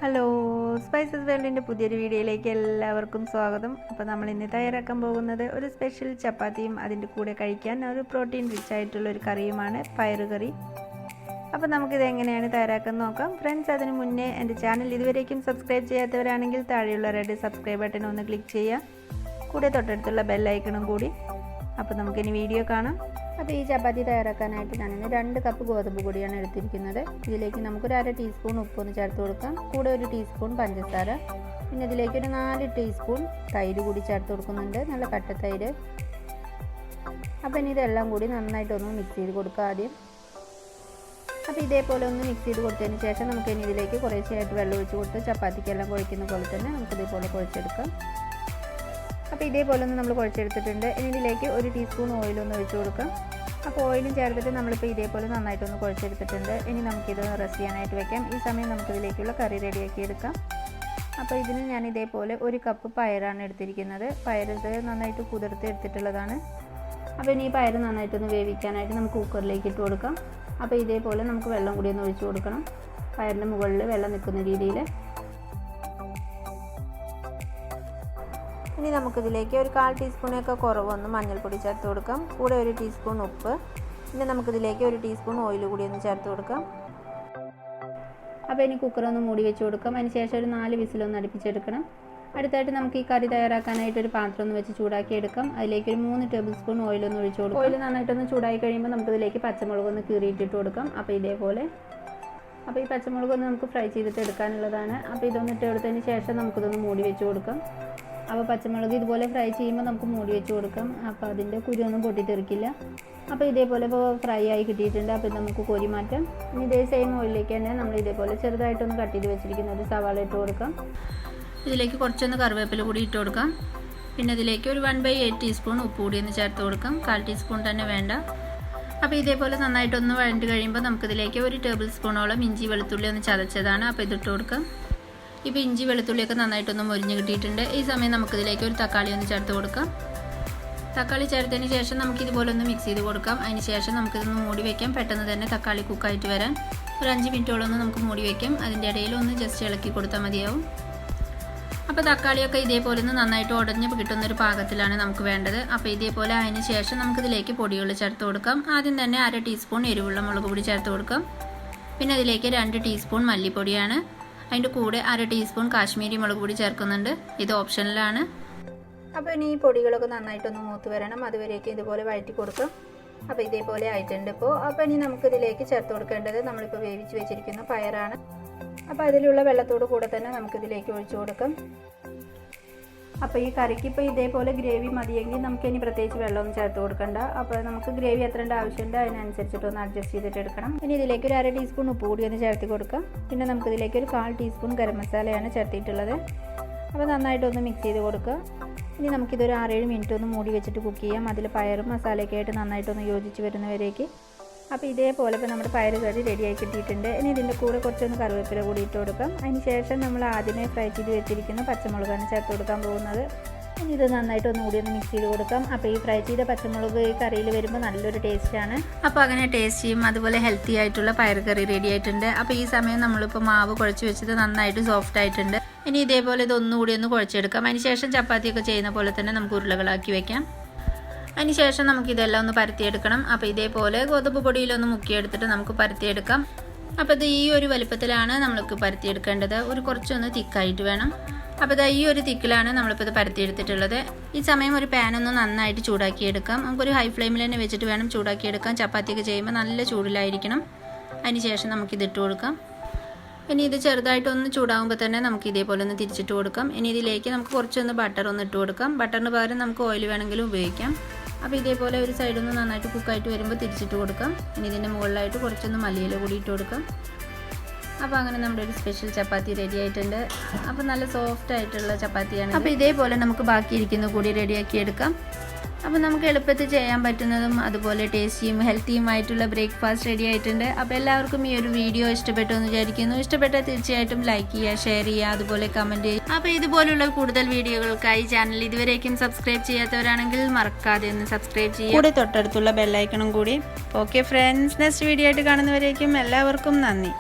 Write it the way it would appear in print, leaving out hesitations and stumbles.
Hello, spices വേൾഡിൻ്റെ പുതിയൊരു വീഡിയോയിലേക്ക് എല്ലാവർക്കും സ്വാഗതം. അപ്പോൾ നമ്മൾ ഇന്ന് തയ്യാറാക്കാൻ പോകുന്നത് ഒരു സ്പെഷ്യൽ ചപ്പാത്തിയും അതിൻ്റെ കൂടെ കഴിക്കാൻ ഒരു പ്രോട്ടീൻ റിച്ച് ആയിട്ടുള്ള ഒരു കറിയുമാണ്, പയറുകറി. അപ്പോൾ നമുക്കിത് എങ്ങനെയാണ് തയ്യാറാക്കാൻ നോക്കാം. ഫ്രണ്ട്സ്, അതിന് മുന്നേ എൻ്റെ ചാനൽ ഇതുവരേക്കും സബ്സ്ക്രൈബ് ചെയ്യാത്തവരാണെങ്കിൽ താഴെയുള്ള റെഡ് സബ്സ്ക്രൈബ് ബട്ടൺ ഒന്ന് ക്ലിക്ക് ചെയ്യുക, കൂടെ തൊട്ടടുത്തുള്ള ബെല്ലൈക്കണും കൂടി. അപ്പോൾ നമുക്കിനി വീഡിയോ കാണാം. അപ്പോൾ ഈ ചപ്പാത്തി തയ്യാറാക്കാനായിട്ട് ഞാനിന്ന് 2 കപ്പ് ഗോതമ്പ് പൊടിയാണ് എടുത്തിരിക്കുന്നത്. ഇതിലേക്ക് നമുക്കൊരു 1/2 ടീസ്പൂൺ ഉപ്പൊന്ന് ചേർത്ത് കൊടുക്കാം, കൂടെ 1 ടീസ്പൂൺ പഞ്ചസാര, പിന്നെ ഇതിലേക്ക് ഒരു 4 ടീസ്പൂൺ തൈര് കൂടി ചേർത്ത് കൊടുക്കുന്നുണ്ട്, നല്ല കട്ട തൈര്. അപ്പോൾ ഇനി ഇതെല്ലാം കൂടി നന്നായിട്ടൊന്ന് മിക്സ് ചെയ്ത് കൊടുക്കുക ആദ്യം. അപ്പോൾ ഇതേപോലെ ഒന്ന് മിക്സ് ചെയ്ത് കൊടുത്തതിന് ശേഷം നമുക്ക് ഇനി ഇതിലേക്ക് കുറേശ്ശെയായിട്ട് വെള്ളം ഒഴിച്ച് കൊടുത്ത് ചപ്പാത്തിക്കെല്ലാം കുഴയ്ക്കുന്ന പോലെ തന്നെ നമുക്കിതേപോലെ കുഴച്ചെടുക്കാം. അപ്പോൾ ഇതേപോലെ ഒന്ന് നമ്മൾ കുഴച്ചെടുത്തിട്ടുണ്ട്. ഇനി ഇതിലേക്ക് 1 ടീസ്പൂൺ ഓയിലൊന്ന് ഒഴിച്ച് കൊടുക്കാം. അപ്പോൾ ഓയിലും ചേർത്തിട്ട് നമ്മളിപ്പോൾ ഇതേപോലെ നന്നായിട്ടൊന്ന് കുഴച്ചെടുത്തിട്ടുണ്ട്. ഇനി നമുക്കിത് റെസ്റ്റ് ചെയ്യാനായിട്ട് വെക്കാം. ഈ സമയം നമുക്കിതിലേക്കുള്ള കറി റെഡിയാക്കി എടുക്കാം. അപ്പോൾ ഇതിന് ഞാൻ ഇതേപോലെ 1 കപ്പ് പയറാണ് എടുത്തിരിക്കുന്നത്. പയറിത് നന്നായിട്ട് കുതിർത്ത് എടുത്തിട്ടുള്ളതാണ്. അപ്പോൾ ഇനി ഈ പയർ നന്നായിട്ടൊന്ന് വേവിക്കാനായിട്ട് നമുക്ക് കുക്കറിലേക്ക് ഇട്ട് കൊടുക്കാം. അപ്പോൾ ഇതേപോലെ നമുക്ക് വെള്ളം കൂടി ഒന്ന് ഒഴിച്ച് കൊടുക്കണം, പയറിൻ്റെ മുകളിൽ വെള്ളം നിൽക്കുന്ന രീതിയിൽ. ഇനി നമുക്കിതിലേക്ക് ഒരു 1/4 ടീസ്പൂണൊക്കെ കുറവൊന്ന് മഞ്ഞൾപ്പൊടി ചേർത്ത് കൊടുക്കാം, കൂടെ 1 ടീസ്പൂൺ ഉപ്പ്, പിന്നെ നമുക്കിതിലേക്ക് 1 ടീസ്പൂൺ ഓയിൽ കൂടി ഒന്ന് ചേർത്ത് കൊടുക്കാം. അപ്പോൾ ഇനി കുക്കറൊന്ന് മൂടി വെച്ച് കൊടുക്കാം. അതിന് ശേഷം ഒരു 4 വിസിലൊന്ന് അടുപ്പിച്ചെടുക്കണം. അടുത്തായിട്ട് നമുക്ക് ഈ കറി തയ്യാറാക്കാനായിട്ട് ഒരു പാത്രം ഒന്ന് വെച്ച് ചൂടാക്കി എടുക്കാം. അതിലേക്ക് ഒരു 3 ടേബിൾ സ്പൂൺ ഓയിലൊന്ന് ഒഴിച്ച് കൊടുക്കാം. ഓയിൽ നന്നായിട്ടൊന്ന് ചൂടായി കഴിയുമ്പോൾ നമുക്കിതിലേക്ക് പച്ചമുളകൊന്ന് കീറിയിട്ടിട്ട് കൊടുക്കാം. അപ്പോൾ ഇതേപോലെ. അപ്പോൾ ഈ പച്ചമുളകൊന്ന് നമുക്ക് ഫ്രൈ ചെയ്തിട്ട് എടുക്കാനുള്ളതാണ്. അപ്പോൾ ഇതൊന്ന് ഇട്ട് എടുത്തതിന് ശേഷം നമുക്കിതൊന്ന് മൂടി വെച്ച് കൊടുക്കാം. അപ്പോൾ പച്ചമുളക് ഇതുപോലെ ഫ്രൈ ചെയ്യുമ്പോൾ നമുക്ക് മൂടി വെച്ച് കൊടുക്കാം. അപ്പോൾ അതിൻ്റെ കുരുവൊന്നും പൊട്ടിത്തെറിക്കില്ല. അപ്പോൾ ഇതേപോലെ ഇപ്പോൾ ഫ്രൈ ആയി കിട്ടിയിട്ടുണ്ട്. അപ്പോൾ ഇത് നമുക്ക് കോരി മാറ്റാം. ഇനി ഇതേ സെയിം ഓയിലേക്ക് തന്നെ നമ്മൾ ഇതേപോലെ ചെറുതായിട്ടൊന്ന് കട്ട് ചെയ്ത് വെച്ചിരിക്കുന്ന ഒരു സവാള ഇട്ട് കൊടുക്കാം. ഇതിലേക്ക് കുറച്ചൊന്ന് കറിവേപ്പില കൂടി ഇട്ട് കൊടുക്കാം. പിന്നെ ഇതിലേക്ക് ഒരു 1/8 ടീസ്പൂൺ ഉപ്പ് കൂടി ഒന്ന് ചേർത്ത് കൊടുക്കാം, 1/4 ടീസ്പൂൺ തന്നെ വേണ്ട. അപ്പോൾ ഇതേപോലെ നന്നായിട്ടൊന്ന് വഴണ്ട് കഴിയുമ്പോൾ നമുക്കിതിലേക്ക് 1 ടേബിൾ സ്പൂണോളം ഇഞ്ചി വെളുത്തുള്ളി ഒന്ന് ചതച്ചതാണ്. അപ്പോൾ ഇതിട്ട് കൊടുക്കാം. ഇപ്പോൾ ഇഞ്ചി വെളുത്തുള്ളിയൊക്കെ നന്നായിട്ടൊന്ന് മൊരിഞ്ഞ് കിട്ടിയിട്ടുണ്ട്. ഈ സമയം നമുക്കിതിലേക്ക് ഒരു തക്കാളി ഒന്ന് ചേർത്ത് കൊടുക്കാം. തക്കാളി ചേർത്തതിന് ശേഷം നമുക്കിതുപോലെ ഒന്ന് മിക്സ് ചെയ്ത് കൊടുക്കാം. അതിന് ശേഷം നമുക്കിതൊന്ന് മൂടി വയ്ക്കാം. പെട്ടെന്ന് തന്നെ തക്കാളി കുക്കായിട്ട് വരാൻ ഒരു 5 മിനിറ്റോളം ഒന്ന് നമുക്ക് മൂടി വയ്ക്കാം. അതിൻ്റെ ഇടയിൽ ഒന്ന് ജസ്റ്റ് ഇളക്കി കൊടുത്താൽ മതിയാവും. അപ്പോൾ തക്കാളിയൊക്കെ ഇതേപോലെ ഒന്ന് നന്നായിട്ട് ഉടഞ്ഞ് കിട്ടുന്നൊരു പാകത്തിലാണ് നമുക്ക് വേണ്ടത്. അപ്പോൾ ഇതേപോലെ അതിന് ശേഷം നമുക്കിതിലേക്ക് പൊടികൾ ചേർത്ത് കൊടുക്കാം. ആദ്യം തന്നെ 1/2 ടീസ്പൂൺ എരിവുള്ള മുളക് പൊടി ചേർത്ത് കൊടുക്കാം. പിന്നെ അതിലേക്ക് 2 ടീസ്പൂൺ മല്ലിപ്പൊടിയാണ്. അതിൻ്റെ കൂടെ 1/2 ടീസ്പൂൺ കാശ്മീരി മുളക് പൊടി ചേർക്കുന്നുണ്ട്. ഇത് ഓപ്ഷനിലാണ്. അപ്പോൾ ഇനി ഈ പൊടികളൊക്കെ നന്നായിട്ടൊന്ന് മൂത്ത് വരണം. അതുവരേക്കും ഇതുപോലെ വഴറ്റി കൊടുക്കും. അപ്പോൾ ഇതേപോലെ ആയിട്ടുണ്ട് ഇപ്പോൾ. അപ്പോൾ ഇനി നമുക്കിതിലേക്ക് ചേർത്ത് കൊടുക്കേണ്ടത് നമ്മളിപ്പോൾ വേവിച്ച് വെച്ചിരിക്കുന്ന പയറാണ്. അപ്പോൾ അതിലുള്ള വെള്ളത്തോട് കൂടെ തന്നെ നമുക്കിതിലേക്ക് ഒഴിച്ചു കൊടുക്കാം. അപ്പോൾ ഈ കറിക്ക് ഇപ്പോൾ ഇതേപോലെ ഗ്രേവി മതിയെങ്കിൽ നമുക്ക് ഇനി പ്രത്യേകിച്ച് വെള്ളമൊന്നും ചേർത്ത് കൊടുക്കണ്ട. അപ്പോൾ നമുക്ക് ഗ്രേവി എത്രേണ്ട ആവശ്യമുണ്ട് അതിനനുസരിച്ചിട്ടൊന്ന് അഡ്ജസ്റ്റ് ചെയ്തിട്ട് എടുക്കണം. ഇനി ഇതിലേക്ക് ഒരു 1/2 ടീസ്പൂൺ ഉപ്പ് കൂടി ഒന്ന് ചേർത്ത് കൊടുക്കാം. പിന്നെ നമുക്കിതിലേക്ക് ഒരു 1/4 ടീസ്പൂൺ ഗരം മസാലയാണ് ചേർത്തിട്ടുള്ളത്. അപ്പോൾ നന്നായിട്ടൊന്ന് മിക്സ് ചെയ്ത് കൊടുക്കുക. ഇനി നമുക്കിതൊരു 6-7 മിനിറ്റ് ഒന്ന് മൂടി വെച്ചിട്ട് കുക്ക് ചെയ്യാം. അതിൽ പയറും മസാലയൊക്കെ ആയിട്ട് നന്നായിട്ടൊന്ന് യോജിച്ച് വരുന്നവരേക്ക്. അപ്പോൾ ഇതേപോലെ ഇപ്പോൾ നമ്മുടെ പയർ കറി റെഡിയായി കിട്ടിയിട്ടുണ്ട്. ഇനി ഇതിൻ്റെ കൂടെ കുറച്ചൊന്ന് കറിവേപ്പില കൂടി ഇട്ട് കൊടുക്കാം. അതിന് ശേഷം നമ്മൾ ആദ്യമേ ഫ്രൈ ചെയ്ത് വെച്ചിരിക്കുന്ന പച്ചമുളകാണ് ചേർത്ത് കൊടുക്കാൻ പോകുന്നത്. ഇനി ഇത് നന്നായിട്ട് ഒന്നുകൂടി ഒന്ന് മിക്സ് ചെയ്ത് കൊടുക്കാം. അപ്പോൾ ഈ ഫ്രൈ ചെയ്ത പച്ചമുളക് ഈ കറിയിൽ വരുമ്പോൾ നല്ലൊരു ടേസ്റ്റാണ്. അപ്പോൾ അങ്ങനെ ടേസ്റ്റിയും അതുപോലെ ഹെൽത്തി ആയിട്ടുള്ള പയർ കറി റെഡി ആയിട്ടുണ്ട്. അപ്പോൾ ഈ സമയം നമ്മളിപ്പോൾ മാവ് കുഴച്ച് വെച്ചത് നന്നായിട്ട് സോഫ്റ്റ് ആയിട്ടുണ്ട്. ഇനി ഇതേപോലെ ഇതൊന്നുകൂടി ഒന്ന് കുഴച്ചെടുക്കാം. അതിന് ശേഷം ചപ്പാത്തിയൊക്കെ ചെയ്യുന്ന പോലെ തന്നെ നമുക്ക് ഉരുളകളാക്കി വെക്കാം. അതിന് ശേഷം നമുക്കിതെല്ലാം ഒന്ന് പരത്തിയെടുക്കണം. അപ്പോൾ ഇതേപോലെ ഗോതമ്പ് പൊടിയിലൊന്ന് മുക്കിയെടുത്തിട്ട് നമുക്ക് പരത്തിയെടുക്കാം. അപ്പോൾ ഇത് ഈ ഒരു വലുപ്പത്തിലാണ് നമ്മൾക്ക് പരത്തിയെടുക്കേണ്ടത്. ഒരു കുറച്ചൊന്ന് തിക്കായിട്ട് വേണം. അപ്പോൾ ഇത് ഈ ഒരു തിക്കിലാണ് നമ്മളിപ്പോൾ ഇത് പരത്തിയെടുത്തിട്ടുള്ളത്. ഈ സമയം ഒരു പാനൊന്ന് നന്നായിട്ട് ചൂടാക്കിയെടുക്കാം. നമുക്കൊരു ഹൈ ഫ്ലെയിമിൽ തന്നെ വെച്ചിട്ട് വേണം ചൂടാക്കിയെടുക്കാം. ചപ്പാത്തിയൊക്കെ ചെയ്യുമ്പോൾ നല്ല ചൂടിലായിരിക്കണം. അതിന് ശേഷം നമുക്കിതിട്ട് കൊടുക്കാം. ഇനി ഇത് ചെറുതായിട്ടൊന്ന് ചൂടാകുമ്പോൾ തന്നെ നമുക്ക് ഇതേപോലെ ഒന്ന് തിരിച്ചിട്ട് കൊടുക്കാം. ഇനി ഇതിലേക്ക് നമുക്ക് കുറച്ചൊന്ന് ബട്ടർ ഒന്ന് ഇട്ട് കൊടുക്കാം. ബട്ടറിന് പകരം നമുക്ക് ഓയിൽ വേണമെങ്കിലും ഉപയോഗിക്കാം. അപ്പോൾ ഇതേപോലെ ഒരു സൈഡൊന്ന് നന്നായിട്ട് കുക്കായിട്ട് വരുമ്പോൾ തിരിച്ചിട്ട് കൊടുക്കാം. ഇനി ഇതിൻ്റെ മുകളിലായിട്ട് കുറച്ചൊന്ന് മല്ലിയില കൂടി ഇട്ട് കൊടുക്കാം. അപ്പോൾ അങ്ങനെ നമ്മുടെ ഒരു സ്പെഷ്യൽ ചപ്പാത്തി റെഡി ആയിട്ടുണ്ട്. അപ്പോൾ നല്ല സോഫ്റ്റ് ആയിട്ടുള്ള ചപ്പാത്തിയാണ്. അപ്പോൾ ഇതേപോലെ നമുക്ക് ബാക്കിയിരിക്കുന്ന കൂടി റെഡിയാക്കി എടുക്കാം. അപ്പോൾ നമുക്ക് എളുപ്പത്തിൽ ചെയ്യാൻ പറ്റുന്നതും അതുപോലെ ടേസ്റ്റിയും ഹെൽത്തിയുമായിട്ടുള്ള ബ്രേക്ക്ഫാസ്റ്റ് റെഡി ആയിട്ടുണ്ട്. അപ്പോൾ എല്ലാവർക്കും ഈ ഒരു വീഡിയോ ഇഷ്ടപ്പെട്ടു എന്ന് വിചാരിക്കുന്നു. ഇഷ്ടപ്പെട്ടാൽ തീർച്ചയായിട്ടും ലൈക്ക് ചെയ്യുക, ഷെയർ ചെയ്യുക, അതുപോലെ കമൻറ്റ് ചെയ്യുക. അപ്പോൾ ഇതുപോലുള്ള കൂടുതൽ വീഡിയോകൾക്കായി ചാനൽ ഇതുവരേക്കും സബ്സ്ക്രൈബ് ചെയ്യാത്തവരാണെങ്കിൽ മറക്കാതെ ഒന്ന് സബ്സ്ക്രൈബ് ചെയ്യുക, കൂടെ തൊട്ടടുത്തുള്ള ബെല്ലൈക്കണും കൂടി. ഓക്കെ ഫ്രണ്ട്സ്, നെക്സ്റ്റ് വീഡിയോ ആയിട്ട് കാണുന്നവരേക്കും എല്ലാവർക്കും നന്ദി.